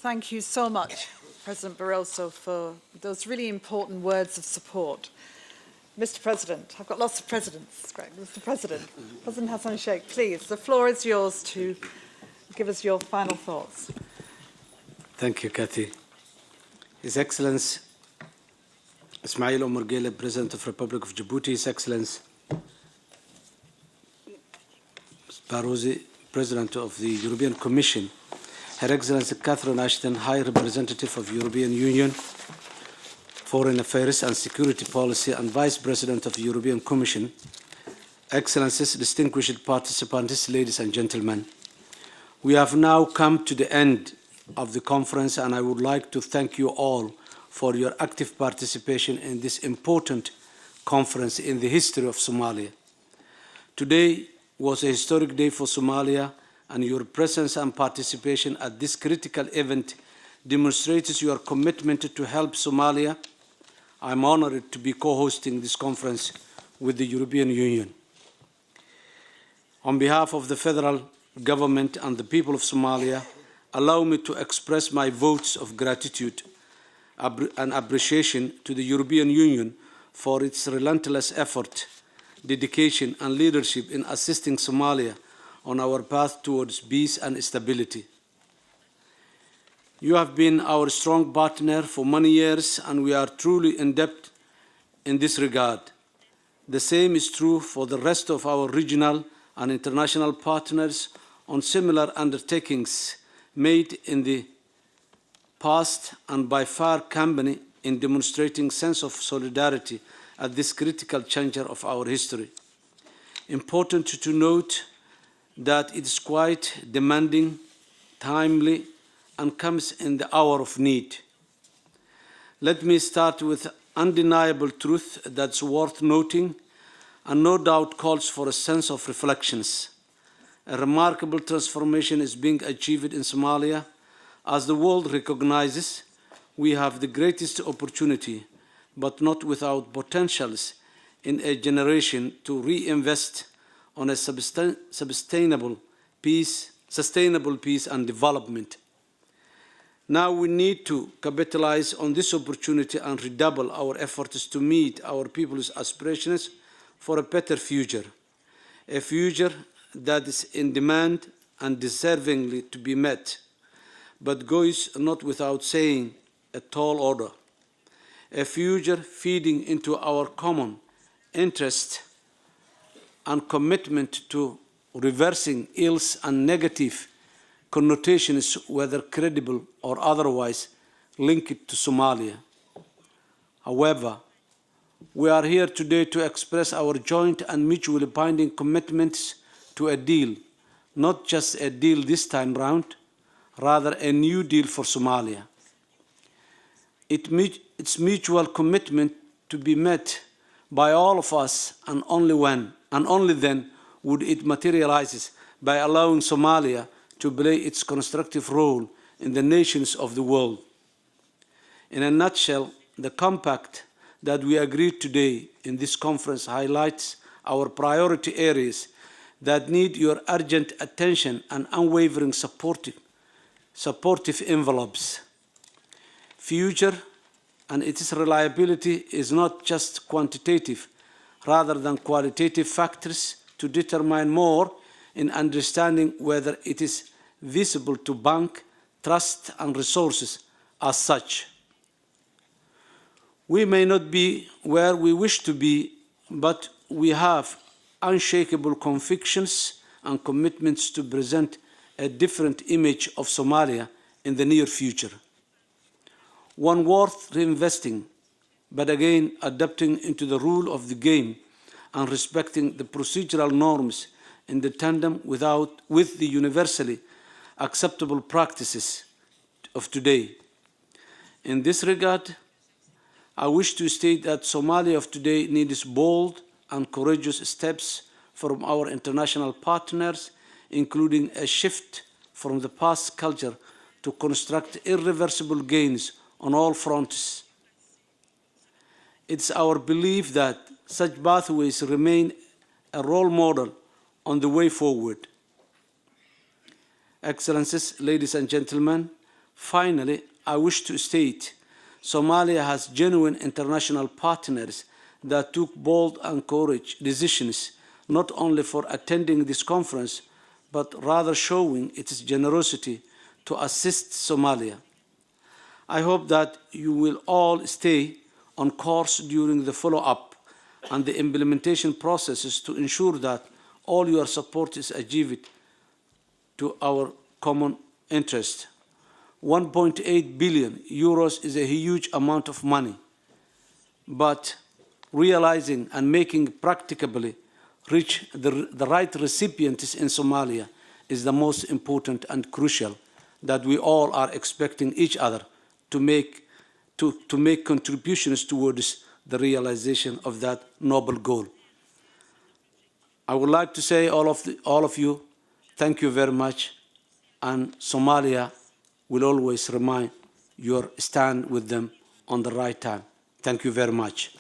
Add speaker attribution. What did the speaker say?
Speaker 1: Thank you so much, President Barroso, for those really important words of support. Mr. President, I've got lots of presidents. Great. Mr. President, President Hassan Sheikh, please, the floor is yours to give us your final thoughts.
Speaker 2: Thank you, Kathy. His Excellency Ismail Omar Guelleh, President of the Republic of Djibouti, His Excellency Barroso, President of the European Commission, Her Excellency Catherine Ashton, High Representative of the European Union, Foreign Affairs and Security Policy, and Vice President of the European Commission, Excellencies, distinguished participants, ladies and gentlemen. We have now come to the end of the conference, and I would like to thank you all for your active participation in this important conference in the history of Somalia. Today was a historic day for Somalia, and your presence and participation at this critical event demonstrates your commitment to help Somalia. I'm honored to be co-hosting this conference with the European Union. On behalf of the federal government and the people of Somalia, allow me to express my votes of gratitude and appreciation to the European Union for its relentless effort, dedication, and leadership in assisting Somalia on our path towards peace and stability. You have been our strong partner for many years, and we are truly in debt in this regard. The same is true for the rest of our regional and international partners on similar undertakings made in the past, and by far company in demonstrating sense of solidarity at this critical juncture of our history. Important to note that it is quite demanding, timely, and comes in the hour of need. Let me start with undeniable truth that's worth noting and no doubt calls for a sense of reflections. A remarkable transformation is being achieved in Somalia. As the world recognizes, we have the greatest opportunity, but not without potentials, in a generation to reinvest on a sustainable peace and development. Now we need to capitalize on this opportunity and redouble our efforts to meet our people's aspirations for a better future, a future that is in demand and deservingly to be met, but goes not without saying a tall order, a future feeding into our common interest and commitment to reversing ills and negative connotations, whether credible or otherwise, linked to Somalia. However, we are here today to express our joint and mutually binding commitments to a deal, not just a deal this time round, rather a new deal for Somalia. Its mutual commitment to be met by all of us, and only then would it materialize by allowing Somalia to play its constructive role in the nations of the world. In a nutshell, the compact that we agreed today in this conference highlights our priority areas that need your urgent attention and unwavering supportive envelopes. Future and its reliability is not just quantitative, rather than qualitative factors to determine more in understanding whether it is visible to bank, trust, and resources as such. We may not be where we wish to be, but we have unshakable convictions and commitments to present a different image of Somalia in the near future. One worth reinvesting, but again adapting into the rule of the game and respecting the procedural norms in the tandem with the universally acceptable practices of today. In this regard, I wish to state that Somalia of today needs bold and courageous steps from our international partners, including a shift from the past culture to construct irreversible gains on all fronts. It's our belief that such pathways remain a role model on the way forward. Excellencies, ladies and gentlemen, Finally, I wish to state Somalia has genuine international partners that took bold and courageous decisions, not only for attending this conference, but rather showing its generosity to assist Somalia. I hope that you will all stay on course during the follow-up and the implementation processes to ensure that all your support is achieved to our common interest. 1.8 billion euros is a huge amount of money, but realizing and making practicably reach the right recipients in Somalia is the most important and crucial that we all are expecting each other to make contributions towards the realization of that noble goal. I would like to say all of you, thank you very much, and Somalia will always remind your stand with them on the right time. Thank you very much.